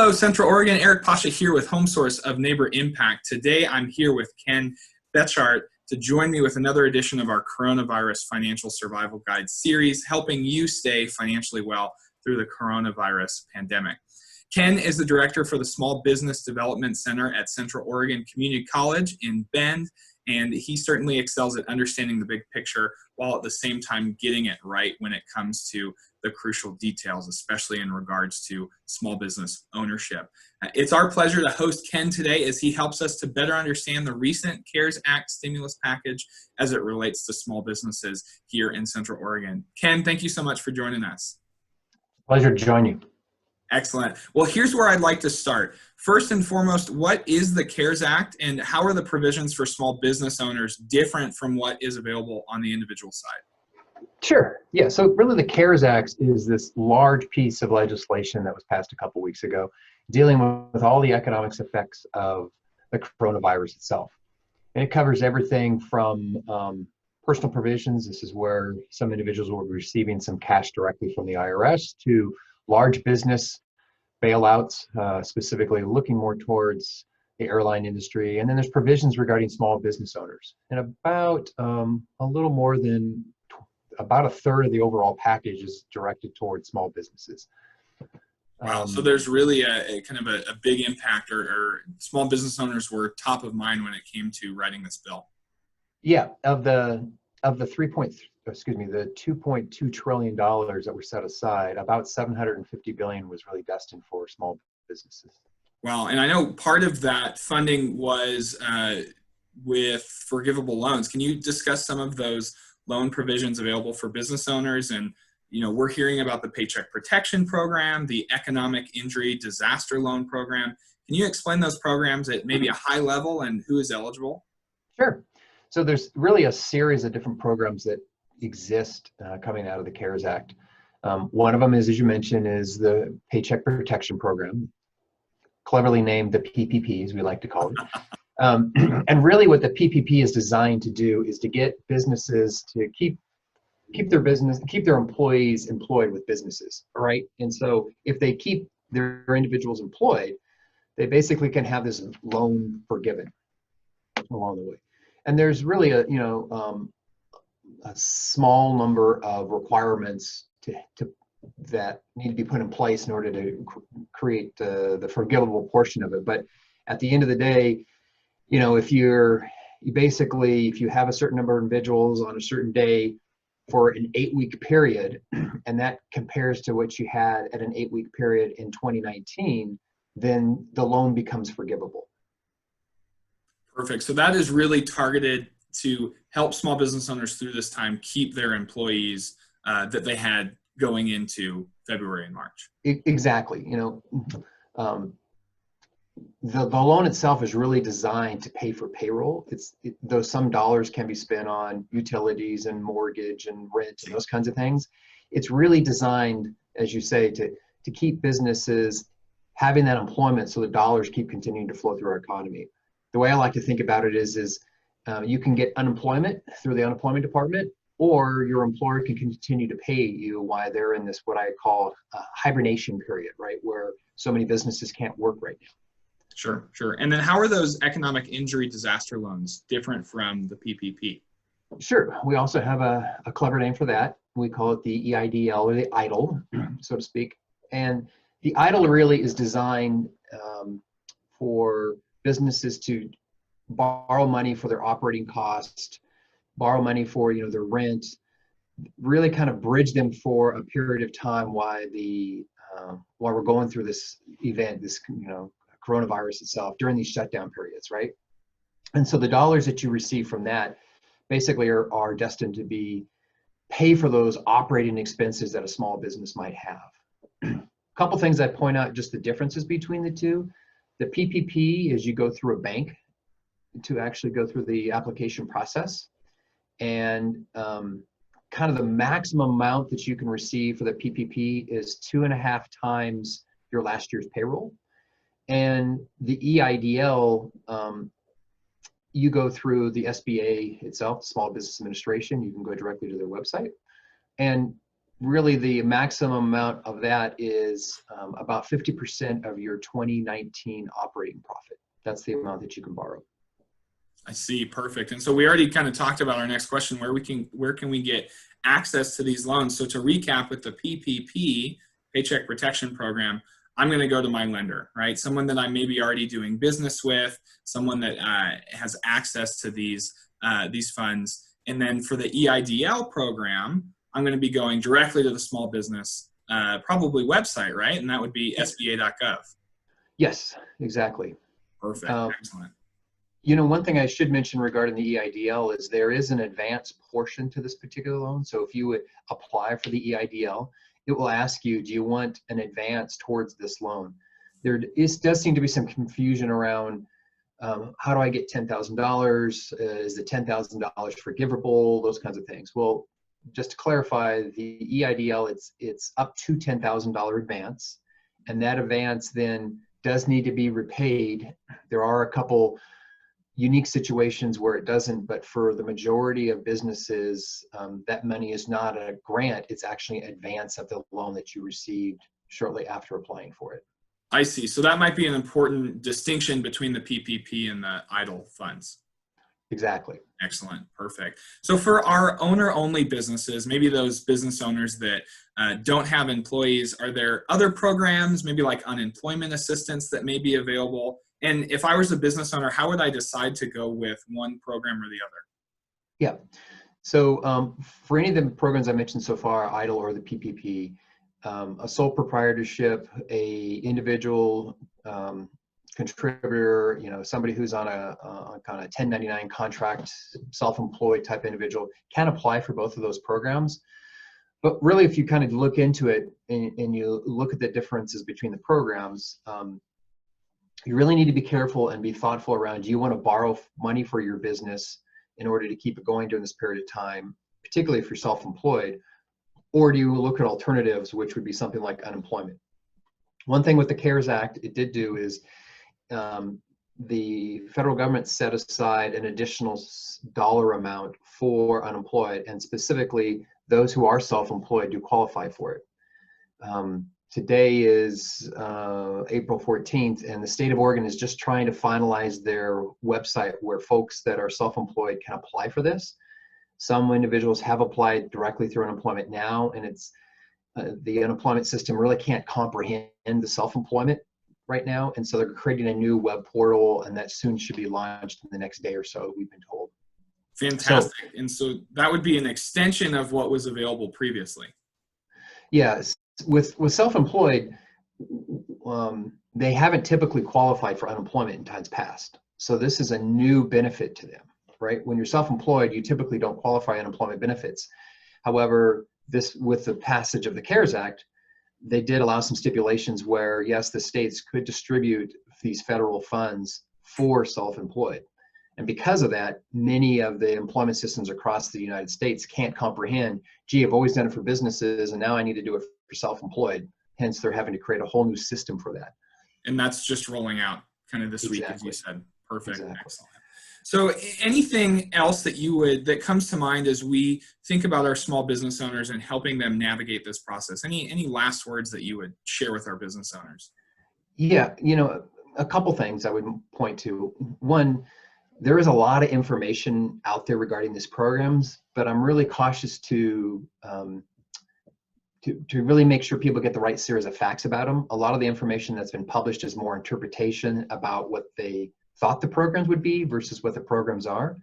Hello, Central Oregon. Eric Pasha here with Home Source of Neighbor Impact. Today, I'm here with Ken Betchart to join me with another edition of our Coronavirus Financial Survival Guide series, helping you stay financially well through the coronavirus pandemic. Ken is the director for the Small Business Development Center at Central Oregon Community College in Bend, and he certainly excels at understanding the big picture while at the same time getting it right when it comes to the crucial details, especially in regards to small business ownership. It's our pleasure to host Ken today as he helps us to better understand the recent CARES Act stimulus package as it relates to small businesses here in Central Oregon. Ken, thank you so much for joining us. Pleasure to join you. Excellent. Well, here's where I'd like to start. First and foremost, what is the CARES Act and how are the provisions for small business owners different from what is available on the individual side? Sure. Yeah. So really the CARES Act is this large piece of legislation that was passed a couple weeks ago dealing with all the economic effects of the coronavirus itself. And it covers everything from personal provisions. This is where some individuals will be receiving some cash directly from the IRS to large business bailouts, specifically looking more towards the airline industry. And then there's provisions regarding small business owners. And about a little more than about a third of the overall package is directed towards small businesses. Wow, so there's really a kind of a big impact, or small business owners were top of mind when it came to writing this bill. Yeah, of the the $2.2 trillion that were set aside, about $750 billion was really destined for small businesses. Wow, and I know part of that funding was with forgivable loans. Can you discuss some of those loan provisions available for business owners? And we're hearing about the Paycheck Protection Program, the Economic Injury Disaster Loan Program. Can you explain those programs at maybe a high level and who is eligible? Sure. So there's really a series of different programs that exist coming out of the CARES Act. One of them is, as you mentioned, is the Paycheck Protection Program, cleverly named the PPP, as we like to call it. And really what the PPP is designed to do is to get businesses to keep their employees employed with businesses, right? And so if they keep their individuals employed, they basically can have this loan forgiven along the way. And there's really a small number of requirements that need to be put in place in order to create the forgivable portion of it. But at the end of the day, if if you have a certain number of individuals on a certain day for an 8-week period, and that compares to what you had at an 8-week period in 2019, then the loan becomes forgivable. Perfect. So that is really targeted to help small business owners through this time keep their employees that they had going into February and March. Exactly. The loan itself is really designed to pay for payroll. Though some dollars can be spent on utilities and mortgage and rent and those kinds of things, it's really designed, as you say, to keep businesses having that employment so the dollars keep continuing to flow through our economy. The way I like to think about it is you can get unemployment through the unemployment department, or your employer can continue to pay you while they're in this, what I call a hibernation period, right? Where so many businesses can't work right now. Sure. And then how are those economic injury disaster loans different from the PPP? Sure. We also have a clever name for that. We call it the EIDL, or the EIDL, so to speak. And the EIDL really is designed for businesses to borrow money for their operating costs, borrow money for their rent, really kind of bridge them for a period of time while we're going through this event, this coronavirus itself, during these shutdown periods, right? And so the dollars that you receive from that basically are destined to pay for those operating expenses that a small business might have. A couple things I'd point out, just the differences between the two. The PPP is you go through a bank to actually go through the application process, and kind of the maximum amount that you can receive for the PPP is 2.5 times your last year's payroll. And the EIDL, you go through the SBA itself, Small Business Administration. You can go directly to their website. And really the maximum amount of that is about 50% of your 2019 operating profit. That's the amount that you can borrow. I see. Perfect. And so we already kind of talked about our next question, where can we get access to these loans? So to recap, with the PPP, Paycheck Protection Program, I'm going to go to my lender, right? Someone that I'm maybe already doing business with, someone that has access to these funds. And then for the EIDL program, I'm going to be going directly to the small business, probably website, right? And that would be sba.gov. Yes, exactly. Perfect. Excellent. You know, one thing I should mention regarding the EIDL is there is an advance portion to this particular loan. So if you would apply for the EIDL, it will ask you, do you want an advance towards this loan? Does seem to be some confusion around how do I get $10,000? Is the $10,000 forgivable? Those kinds of things. Well, just to clarify, the EIDL, it's up to $10,000 advance, and that advance then does need to be repaid. There are a couple unique situations where it doesn't, but for the majority of businesses, that money is not a grant, it's actually an advance of the loan that you received shortly after applying for it. I see. So that might be an important distinction between the PPP and the EIDL funds. Exactly. Excellent. Perfect. So for our owner-only businesses, maybe those business owners that don't have employees, are there other programs, maybe like unemployment assistance, that may be available? And if I was a business owner, how would I decide to go with one program or the other? Yeah. So for any of the programs I mentioned so far, EIDL or the PPP, a sole proprietorship, a individual contributor, you know, somebody who's on a kind of 1099 contract, self-employed type individual can apply for both of those programs. But really, if you kind of look into it and you look at the differences between the programs, you really need to be careful and be thoughtful around, do you want to borrow money for your business in order to keep it going during this period of time, particularly if you're self-employed, or do you look at alternatives, which would be something like unemployment? One thing with the CARES Act, it did do is the federal government set aside an additional dollar amount for unemployed, and specifically those who are self-employed do qualify for it. Today is April 14th, and the state of Oregon is just trying to finalize their website where folks that are self-employed can apply for this. Some individuals have applied directly through unemployment now, and it's the unemployment system really can't comprehend the self-employment right now, and so they're creating a new web portal, and that soon should be launched in the next day or so, we've been told. Fantastic. And so that would be an extension of what was available previously. Yes. With self-employed, they haven't typically qualified for unemployment in times past. So this is a new benefit to them, right? When you're self-employed, you typically don't qualify unemployment benefits. However, with the passage of the CARES Act, they did allow some stipulations where, yes, the states could distribute these federal funds for self-employed. And because of that, many of the employment systems across the United States can't comprehend, gee, I've always done it for businesses, and now I need to do it for self-employed. Hence, they're having to create a whole new system for that. And that's just rolling out kind of this week, as you said. Perfect. Exactly. Excellent. So anything else that comes to mind as we think about our small business owners and helping them navigate this process? Any last words that you would share with our business owners? Yeah, you know, a couple things I would point to. One, there is a lot of information out there regarding these programs, but I'm really cautious to really make sure people get the right series of facts about them. A lot of the information that's been published is more interpretation about what they thought the programs would be versus what the programs are.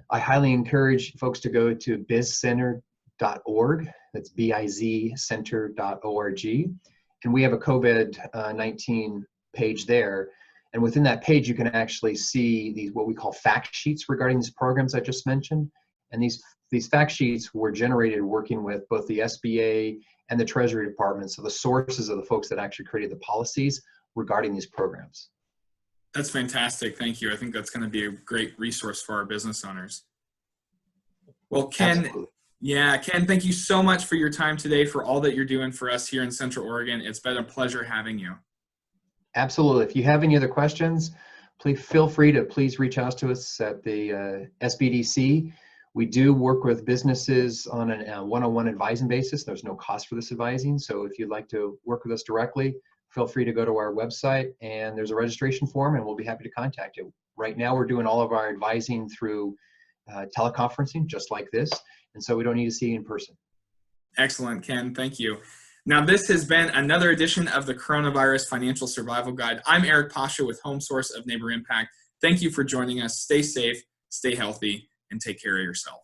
I highly encourage folks to go to bizcenter.org. That's bizcenter.org. And we have a COVID-19 page there. And within that page, you can actually see these, what we call fact sheets regarding these programs I just mentioned. And these fact sheets were generated working with both the SBA and the Treasury Department. So the sources of the folks that actually created the policies regarding these programs. That's fantastic. Thank you. I think that's going to be a great resource for our business owners. Well, Ken, Absolutely. Yeah, Ken, thank you so much for your time today, for all that you're doing for us here in Central Oregon. It's been a pleasure having you. Absolutely. If you have any other questions, please feel free to reach out to us at the SBDC. We do work with businesses on a one-on-one advising basis. There's no cost for this advising. So if you'd like to work with us directly, feel free to go to our website, and there's a registration form, and we'll be happy to contact you. Right now, we're doing all of our advising through teleconferencing, just like this. And so we don't need to see you in person. Excellent, Ken. Thank you. Now, this has been another edition of the Coronavirus Financial Survival Guide. I'm Eric Pasha with HomeSource of Neighbor Impact. Thank you for joining us. Stay safe, stay healthy, and take care of yourself.